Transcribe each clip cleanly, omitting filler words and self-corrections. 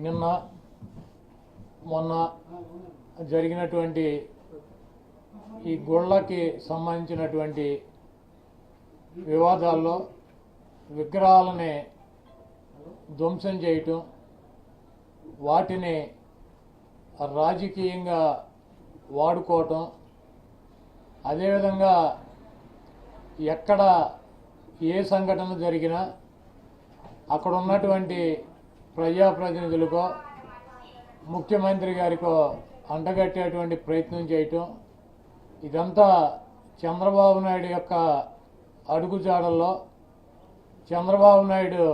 నిన్న మొన్న జరిగినటువంటి ఈ గుళ్ళకి సంబంధించినటువంటి వివాదాల్లో విగ్రహాలని ధ్వంసం చేయటం, వాటిని రాజకీయంగా వాడుకోవటం, అదేవిధంగా ఎక్కడ ఏ సంఘటన జరిగినా అక్కడ ఉన్నటువంటి ప్రజాప్రతినిధులకో ముఖ్యమంత్రి గారికో అంటగట్టేటువంటి ప్రయత్నం చేయటం, ఇదంతా చంద్రబాబు నాయుడు యొక్క అడుగుజాడల్లో చంద్రబాబు నాయుడు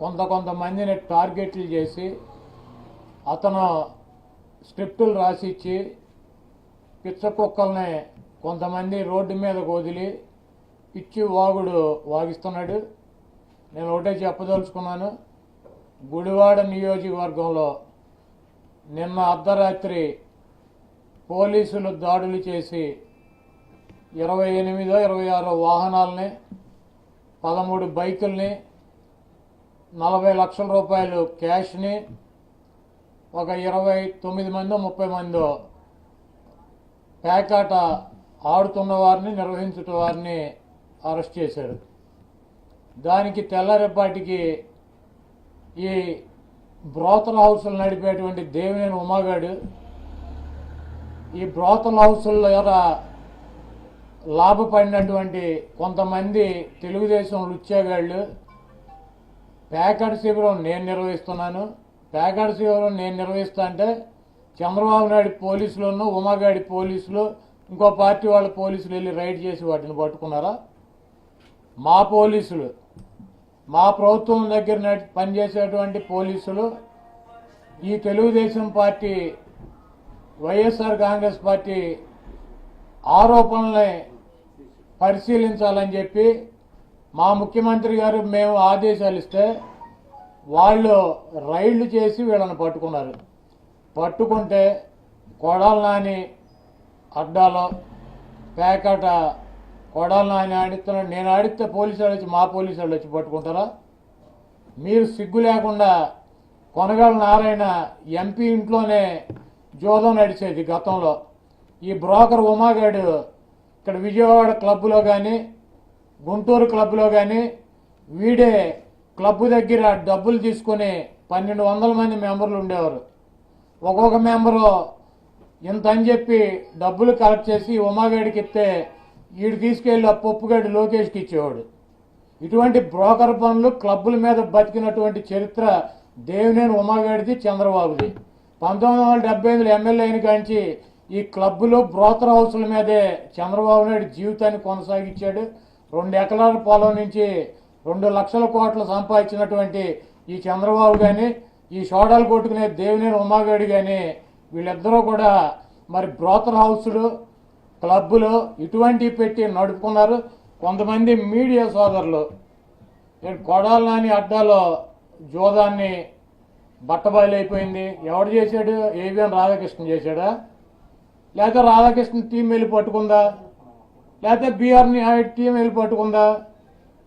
కొంతమందిని టార్గెట్లు చేసి అతను స్క్రిప్టులు రాసిచ్చి పిచ్చ కుక్కల్ని కొంతమంది రోడ్డు మీద వదిలి పిచ్చి వాగుడు వాగిస్తున్నాడు. నేను ఒకటే చెప్పదలుచుకున్నాను, గుడివాడ నియోజకవర్గంలో నిన్న అర్ధరాత్రి పోలీసులు దాడులు చేసి 28-26 వాహనాలని, 13 బైకుల్ని, 40 లక్షల రూపాయలు క్యాష్ని, ఒక 29 మందో 30 మందో పేకాట ఆడుతున్న వారిని, నిర్వహించుట వారిని అరెస్ట్ చేశారు. దానికి తెల్లారేపాటికి ఈ బ్రోతల్ హౌసులు నడిపేటువంటి దేవినేని ఉమాగాడు ఈ బ్రోతల్ హౌసుల ద్వారా లాభపడినటువంటి కొంతమంది తెలుగుదేశం లుచ్చేగాళ్ళు పేకాట శిబిరం నేను నిర్వహిస్తున్నాను, పేకాట శిబిరం నేను నిర్వహిస్తా అంటే చంద్రబాబు నాయుడు పోలీసులను, ఉమాగాడి పోలీసులు, ఇంకో పార్టీ వాళ్ళ పోలీసులు వెళ్ళి రైడ్ చేసి వాటిని పట్టుకున్నారా? మా పోలీసులు, మా ప్రభుత్వం దగ్గర పనిచేసేటువంటి పోలీసులు ఈ తెలుగుదేశం పార్టీ, వైఎస్ఆర్ కాంగ్రెస్ పార్టీ ఆరోపణల్ని పరిశీలించాలని చెప్పి మా ముఖ్యమంత్రి గారు మేము ఆదేశాలు ఇస్తే వాళ్ళు రైళ్లు చేసి వీళ్ళని పట్టుకున్నారు. పట్టుకుంటే కొడాల నాని అడ్డాలో పేకాట కొడాల నాని ఆడిస్తున్నాడు. నేను ఆడితే పోలీసు వాళ్ళు వచ్చి, మా పోలీసు వాళ్ళు వచ్చి పట్టుకుంటారా? మీరు సిగ్గు లేకుండా కొనగల నారాయణ ఎంపీ ఇంట్లోనే జోదం నడిచేది గతంలో. ఈ బ్రోకర్ ఉమాగాడు ఇక్కడ విజయవాడ క్లబ్లో కానీ, గుంటూరు క్లబ్లో కానీ వీడే క్లబ్ దగ్గర డబ్బులు తీసుకుని 1200 మంది మెంబర్లు ఉండేవారు. ఒక్కొక్క మెంబరు ఇంత అని చెప్పి డబ్బులు కలెక్ట్ చేసి ఉమాగాడికి ఇస్తే వీడు తీసుకెళ్లి ఆ పప్పుగాడి లోకేష్కి ఇచ్చేవాడు. ఇటువంటి బ్రోకర్ పనులు క్లబ్బుల మీద బతికినటువంటి చరిత్ర దేవినేని ఉమాగాడిది, చంద్రబాబుది. 1978 ఎమ్మెల్యే అయిన కాంచి ఈ క్లబ్బులు, బ్రోకర్ హౌసుల మీదే చంద్రబాబు నాయుడు జీవితాన్ని కొనసాగించాడు. 2 ఎకరాల పొలం నుంచి 2 లక్షల కోట్లు సంపాదించినటువంటి ఈ చంద్రబాబు కానీ, ఈ సోడాలు కొట్టుకునే దేవినేని ఉమాగాడి కానీ వీళ్ళిద్దరూ కూడా మరి బ్రోకర్ హౌసులు, క్లబ్బులు ఇటువంటివి పెట్టి నడుపుకున్నారు. కొంతమంది మీడియా సోదరులు కొడాల నాని అడ్డాలో జోదాన్ని బట్టబయలైపోయింది. ఎవడు చేశాడు? ఏవిఎన్ రాధాకృష్ణ చేశాడా? లేకపోతే రాధాకృష్ణ టీం వెళ్ళి పట్టుకుందా? లేకపోతే బీఆర్ నాయుడు టీం వెళ్ళి పట్టుకుందా?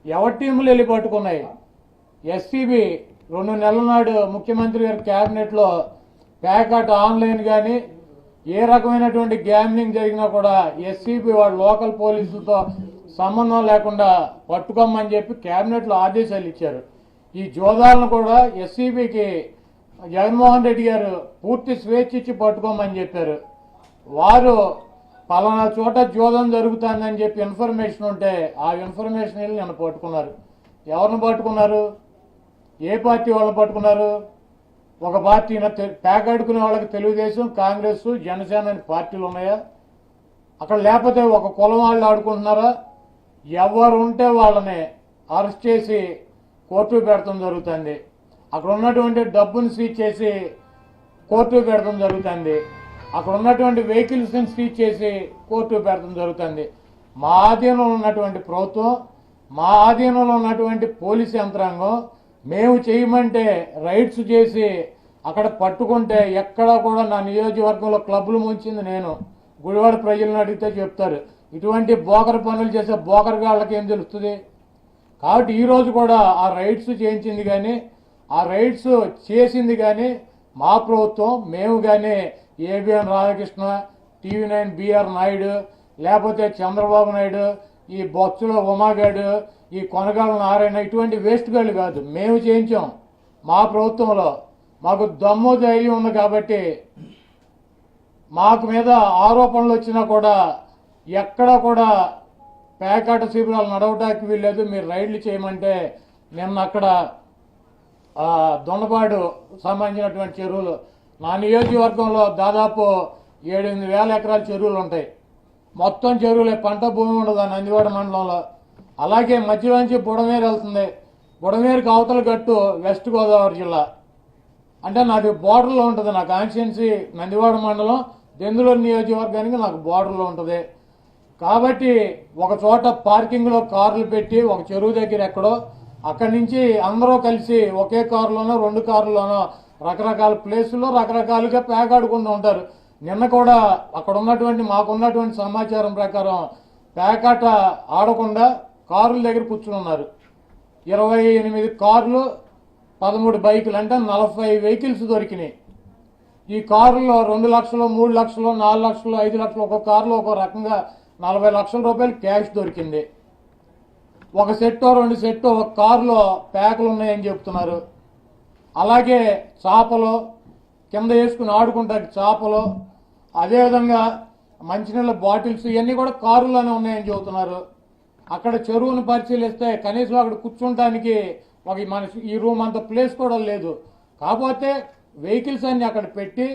ఎవరి టీంలు వెళ్ళి పట్టుకున్నాయి? ఎస్సీబీ 2 నెలల నాడు ముఖ్యమంత్రి గారి క్యాబినెట్లో పేకాట ఆన్లైన్ కానీ ఏ రకమైనటువంటి గ్యామ్లింగ్ జరిగినా కూడా ఎస్సీబీ వాళ్ళ లోకల్ పోలీసులతో సంబంధం లేకుండా పట్టుకోమని చెప్పి క్యాబినెట్లో ఆదేశాలు ఇచ్చారు. ఈ జోదాలను కూడా ఎస్సీబీకి జగన్మోహన్ రెడ్డి గారు పూర్తి స్వేచ్ఛ ఇచ్చి పట్టుకోమని చెప్పారు. వారు పలానా చోట జోదం జరుగుతుందని చెప్పి ఇన్ఫర్మేషన్ ఉంటే ఆ ఇన్ఫర్మేషన్ వెళ్ళి నన్ను పట్టుకున్నారు. ఎవరిని పట్టుకున్నారు? ఏ పార్టీ వాళ్ళని పట్టుకున్నారు? ఒక పార్టీ పేకాడుకునే వాళ్ళకి తెలుగుదేశం, కాంగ్రెస్, జనసేన అనే పార్టీలు ఉన్నాయా? అక్కడ లేకపోతే ఒక కులం వాళ్ళు ఆడుకుంటున్నారా? ఎవరు ఉంటే వాళ్ళని అరెస్ట్ చేసి కోర్టు పెడతాం జరుగుతుంది. అక్కడ ఉన్నటువంటి డబ్బును సీజ్ చేసి కోర్టు పెడతాం జరుగుతుంది. అక్కడ ఉన్నటువంటి వెహికల్స్ని సీజ్ చేసి కోర్టు పెడతాం జరుగుతుంది. మా ఆధీనంలో ఉన్నటువంటి ప్రభుత్వం, మా ఆధీనంలో ఉన్నటువంటి పోలీసు యంత్రాంగం మేము చేయమంటే రైడ్స్ చేసి అక్కడ పట్టుకుంటే ఎక్కడా కూడా నా నియోజకవర్గంలో క్లబ్లు ముంచింది నేను. గుడివాడ ప్రజలను అడిగితే చెప్తారు. ఇటువంటి బోకర్ పనులు చేసే బోకర్ గాళ్ళకి ఏం తెలుస్తుంది? కాబట్టి ఈరోజు కూడా ఆ రైడ్స్ చేయించింది కానీ ఆ రైడ్స్ చేసింది కానీ మా ప్రభుత్వం, మేము కానీ ABN Radhakrishna, TV9 BR Naidu, లేకపోతే చంద్రబాబు నాయుడు, ఈ బొత్సుల ఉమాగాడు, ఈ కొనగాల నారాయణ ఇటువంటి వేస్ట్ గాళ్ళు కాదు. మేము చేయించాం మా ప్రభుత్వంలో. మాకు దమ్ము ధైర్యం ఉంది కాబట్టి మాకు మీద ఆరోపణలు వచ్చినా కూడా ఎక్కడ కూడా పేకాట శిబిరాలు నడవటానికి వీల్లేదు, మీరు రైడ్లు చేయమంటే నిన్న అక్కడ దొండపాడు సంబంధించినటువంటి చెరువులు, నా నియోజకవర్గంలో దాదాపు 7-8 వేల ఎకరాల చెరువులు ఉంటాయి. మొత్తం చెరువులే, పంట భూమి ఉండదు ఆ నందివాడ మండలంలో. అలాగే మధ్యలోంచి బుడమేరు వెళ్తుంది. బుడమేరుకి అవతల గట్టు వెస్ట్ గోదావరి జిల్లా. అంటే నాది బోర్డర్లో ఉంటుంది. నా కాన్స్టిట్యున్సీ నందివాడ మండలం, దెందులూరు నియోజకవర్గానికి నాకు బోర్డర్లో ఉంటుంది. కాబట్టి ఒక చోట పార్కింగ్లో కార్లు పెట్టి ఒక చెరువు దగ్గర ఎక్కడో, అక్కడి నుంచి అందరూ కలిసి ఒకే కారులోనో 2 కార్లలోనో రకరకాల ప్లేసుల్లో రకరకాలుగా పేకాడుకుంటూ ఉంటారు. నిన్న కూడా అక్కడ ఉన్నటువంటి మాకున్నటువంటి సమాచారం ప్రకారం పేకాట ఆడకుండా కారుల దగ్గర కూర్చుని ఉన్నారు. 28 కార్లు, 13 బైకులు, అంటే 40 వెహికల్స్ దొరికినాయి. ఈ కారులో 2 లక్షలు, 3 లక్షలు, 4 లక్షలు, 5 లక్షలు, ఒక్కొక్క కారులో ఒక్కో రకంగా 40 లక్షల రూపాయలు క్యాష్ దొరికింది. ఒక సెట్టో 2 సెట్టో ఒక కారులో ప్యాకులు ఉన్నాయని చెప్తున్నారు. అలాగే చేపలు కింద వేసుకుని ఆడుకుంటారు, చేపలు, అదేవిధంగా మంచినీళ్ళ బాటిల్స్ ఇవన్నీ కూడా కారులోనే ఉన్నాయని చెబుతున్నారు. అక్కడ చెరువును పరిశీలిస్తే కనీసం అక్కడ కూర్చుంటానికి ఒక మన ఈ రూమ్ అంత ప్లేస్ కూడా లేదు. కాకపోతే వెహికల్స్ అన్ని అక్కడ పెట్టి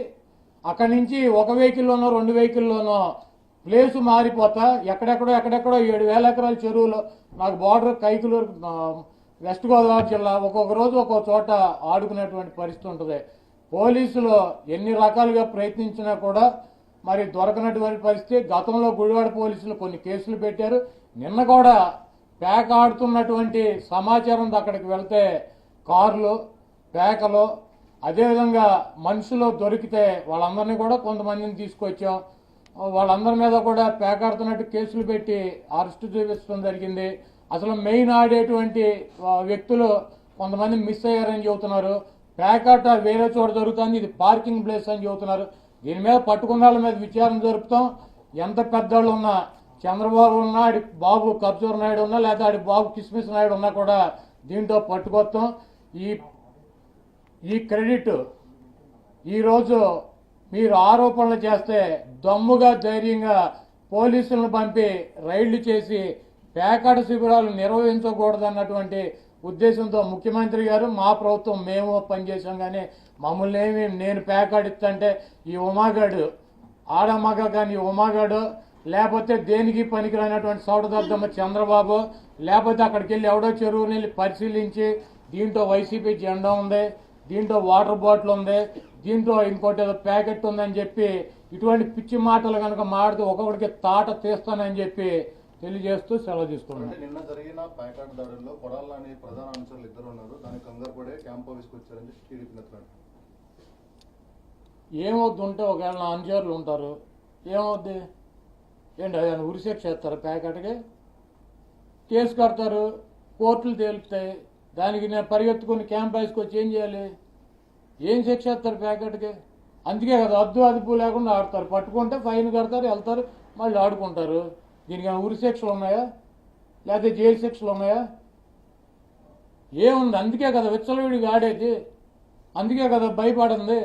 అక్కడి నుంచి ఒక వెహికల్లోనో 2 వెహికల్లోనో ప్లేసు మారిపోతా ఎక్కడెక్కడో 7,000 ఎకరాల చెరువులు. నాకు బార్డర్ కైకులూరు, వెస్ట్ గోదావరి జిల్లా, ఒక్కొక్క రోజు ఒక్కొక్క చోట ఆడుకునేటువంటి పరిస్థితి ఉంటుంది. పోలీసులు ఎన్ని రకాలుగా ప్రయత్నించినా కూడా మరి దొరకనటువంటి పరిస్థితి. గతంలో గుడివాడ పోలీసులు కొన్ని కేసులు పెట్టారు. నిన్న కూడా పేక ఆడుతున్నటువంటి సమాచారం అక్కడికి వెళ్తే కార్లు, పేకలు, అదేవిధంగా మనుషులు దొరికితే వాళ్ళందరినీ కూడా కొంతమందిని తీసుకొచ్చాం. వాళ్ళందరి మీద కూడా పేకాడుతున్నట్టు కేసులు పెట్టి అరెస్టు చూపించడం జరిగింది. అసలు మెయిన్ ఆడేటువంటి వ్యక్తులు కొంతమంది మిస్ అయ్యారని చెబుతున్నారు. పేకాట వేరే చోట జరుగుతుంది, ఇది పార్కింగ్ ప్లేస్ అని చెబుతున్నారు. దీని మీద పట్టుకున్న వాళ్ళ మీద విచారణ జరుపుతాం. ఎంత పెద్దవాళ్ళు ఉన్నా, చంద్రబాబు ఉన్నా, ఆడి బాబు కర్జూర్ నాయుడు ఉన్నా, లేదా ఆడి బాబు కిస్మిస్ నాయుడు ఉన్నా కూడా దీంట్లో పట్టుకొస్తాం. ఈ క్రెడిట్ ఈరోజు మీరు ఆరోపణలు చేస్తే దమ్ముగా ధైర్యంగా పోలీసులను పంపి రైళ్లు చేసి పేకాట శిబిరాలు నిర్వహించకూడదన్నటువంటి ఉద్దేశంతో ముఖ్యమంత్రి గారు, మా ప్రభుత్వం మేము పనిచేసాం. కానీ మమ్మల్ని ఏమి, నేను పేకాడిస్తుంటే ఈ ఉమాగాడు ఆడమగ కానీ ఉమాగాడు, లేకపోతే దేనికి పనికిరానటువంటి సౌడదద్దమ్మ చంద్రబాబు, లేకపోతే అక్కడికి వెళ్ళి ఎవడో చెరువుని వెళ్ళి పరిశీలించి దీంట్లో వైసీపీ జెండా ఉంది, దీంట్లో వాటర్ బాటిల్ ఉంది, దీంట్లో ఇంకోటి ఏదో ప్యాకెట్ ఉందని చెప్పి ఇటువంటి పిచ్చి మాటలు కనుక మాడుతూ ఒక్కొక్కడికి తాట తీస్తానని చెప్పి తెలియజేస్తూ సెలవు తీసుకున్నాను. నిన్న జరిగిన ప్యాకెట్ దాడుల్లో కొడాలని ప్రధాన అంశాలు 2 ఉన్నారు. దానికి కంగారు పడే క్యాంప్ ఆఫీస్కి వచ్చారని టీడీపీ నేతలు. ఏమవుద్ది ఉంటే ఒకవేళ నా అనుచరులు ఉంటారు, ఏమవుద్ది ఏంటి ఆయన ఉరిశిక్ష చేస్తారు, ప్యాకెట్కి కేసు కడతారు, కోర్టులు తేలుతాయి. దానికి నేను పరిగెత్తుకుని క్యాంప్ ఆఫీస్కి వచ్చి ఏం చేయాలి? ఏం శిక్ష చేస్తారు ప్యాకెట్కి? అందుకే కదా అద్దు అదుపు లేకుండా ఆడతారు. పట్టుకుంటే ఫైన్ కడతారు, వెళ్తారు, మళ్ళీ ఆడుకుంటారు. దీనికి ఉరి శిక్షలు ఉన్నాయా, లేకపోతే జైలు శిక్షలు ఉన్నాయా? ఏముంది? అందుకే కదా విచ్చలవిడిగా ఆడేది, అందుకే కదా భయపడింది,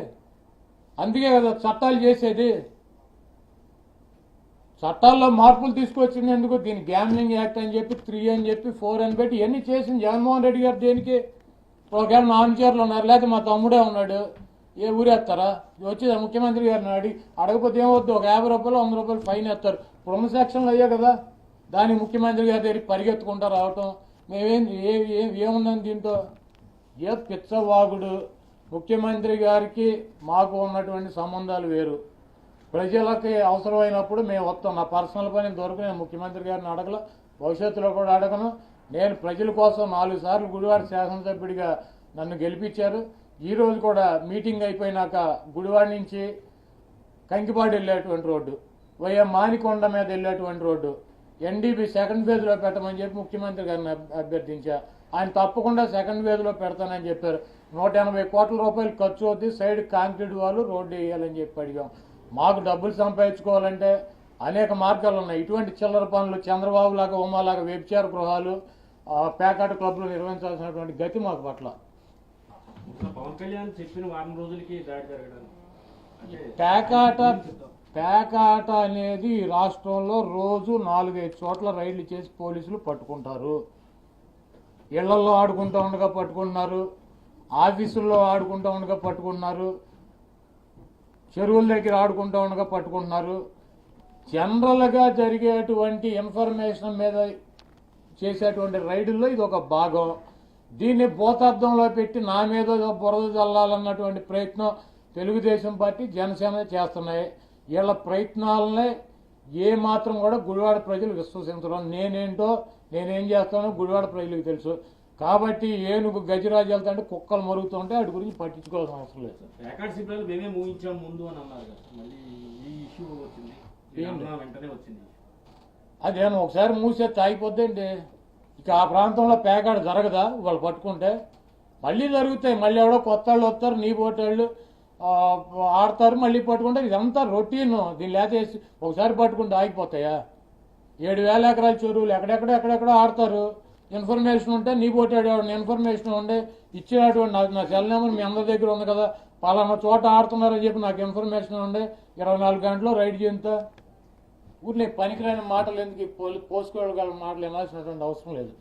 అందుకే కదా చట్టాలు చేసేది. చట్టాల్లో మార్పులు తీసుకొచ్చింది ఎందుకు? దీని గ్యామ్లింగ్ యాక్ట్ అని చెప్పి 3 అని చెప్పి 4 అని పెట్టి ఇవన్నీ చేసింది జగన్మోహన్ రెడ్డి గారు. దేనికి? ఒకవేళ నా అనుచరులు ఉన్నారు, లేకపోతే మా తమ్ముడే ఉన్నాడు, ఏ ఊరేస్తారా? వచ్చి ముఖ్యమంత్రి గారిని అడగపోతే ఏమవుద్ది? ఒక 50 రూపాయలు 100 రూపాయలు ఫైన్ వేస్తారు. ప్రొమ సెక్షన్లు అయ్యా కదా, దానికి ముఖ్యమంత్రి గారి దగ్గరికి పరిగెత్తుకుంటా రావటం. ఏముందని దీంట్లో? ఏ పిచ్చవాగుడు. ముఖ్యమంత్రి గారికి మాకు ఉన్నటువంటి సంబంధాలు వేరు. ప్రజలకి అవసరమైనప్పుడు మేము వస్తాం. నా పర్సనల్ పని దొరకు నేను ముఖ్యమంత్రి గారిని అడగల, భవిష్యత్తులో కూడా అడగను. నేను ప్రజల కోసం 4 సార్లు గుడివాడ శాసనసభ్యుడిగా నన్ను గెలిపించారు. ఈరోజు కూడా మీటింగ్ అయిపోయినాక గుడివాడ నుంచి కంకిపాడు వెళ్ళేటువంటి రోడ్డు, మానికొండ మీద వెళ్ళేటువంటి రోడ్డు NDP సెకండ్ ఫేజ్లో పెట్టమని చెప్పి ముఖ్యమంత్రి గారిని అభ్యర్థించా. ఆయన తప్పకుండా సెకండ్ ఫేజ్లో పెడతానని చెప్పారు. 180 కోట్ల రూపాయలు ఖర్చు అవుతుంది, సైడ్ కాంక్రీట్ వాళ్ళు రోడ్డు వేయాలని చెప్పి అడిగాం. మాకు డబ్బులు సంపాదించుకోవాలంటే అనేక మార్గాలు ఉన్నాయి. ఇటువంటి చిల్లర పనులు చంద్రబాబు లాగా ఉమాలాగా వ్యభిచార గృహాలు పేకాట క్లబ్లు నిర్వహించాల్సినటువంటి గతి మాకు పట్ల. పవన్ కళ్యాణ్ చెప్పిన వారం రోజులకి దాడి జరగడం పేకాట అనేది ఈ రాష్ట్రంలో రోజు 4-5 చోట్ల రైళ్లు చేసి పోలీసులు పట్టుకుంటారు. ఇళ్లలో ఆడుకుంటూ ఉండగా పట్టుకుంటున్నారు, ఆఫీసుల్లో ఆడుకుంటూ ఉండగా పట్టుకుంటున్నారు, చెరువుల దగ్గర ఆడుకుంటూ ఉండగా పట్టుకుంటున్నారు. జనరల్గా జరిగేటువంటి ఇన్ఫర్మేషన్ మీద చేసేటువంటి రైడుల్లో ఇది ఒక భాగం. దీన్ని భూతార్థంలో పెట్టి నా మీద బురద చల్లాలన్నటువంటి ప్రయత్నం తెలుగుదేశం పార్టీ జనసేన చేస్తున్నాయి. వీళ్ళ ప్రయత్నాలనే ఏ మాత్రం కూడా గుడివాడ ప్రజలు విశ్వసించడం. నేనేం చేస్తానో గుడివాడ ప్రజలకు తెలుసు. కాబట్టి ఏనుగు గజరాజు వెళ్తాంటే కుక్కలు మరుగుతుంటే వాటి గురించి పట్టించుకోవాల్సిన అవసరం లేదు. పేకాట శిబిరాలు మేమే ఊహించాం ముందు అని అన్నారు కదా, మళ్ళీ ఈ ఇష్యూ వచ్చింది, వెంటనే వచ్చింది. అదేమో ఒకసారి మూసేస్తే ఆగిపోద్దండి. ఇక ఆ ప్రాంతంలో పేకాట జరగదా? వాళ్ళు పట్టుకుంటే మళ్ళీ జరుగుతాయి. మళ్ళీ ఎవడో కొత్త వాళ్ళు వస్తారు, నీ పోటేళ్ళు ఆడతారు, మళ్ళీ పట్టుకుంటారు. ఇదంతా రొటీన్. దీన్ని లేచేసి ఒకసారి పట్టుకుంటే ఆగిపోతాయా? 7,000 ఎకరాల చెరువులు ఎక్కడెక్కడో ఆడతారు. ఇన్ఫర్మేషన్ ఉంటే నీ పోటాడు ఇన్ఫర్మేషన్ ఉండే ఇచ్చేటువంటి నా సెల్ నెంబర్ మీ అందరి దగ్గర ఉంది కదా, పలానా చోట ఆడుతున్నారని చెప్పి నాకు ఇన్ఫర్మేషన్ ఉండే 24 గంటల్లో రైడ్ చేయంత ఊరిని పనికిరాని మాటలు ఎందుకు పోసుకోగల మాటలు వినాల్సినటువంటి అవసరం లేదు.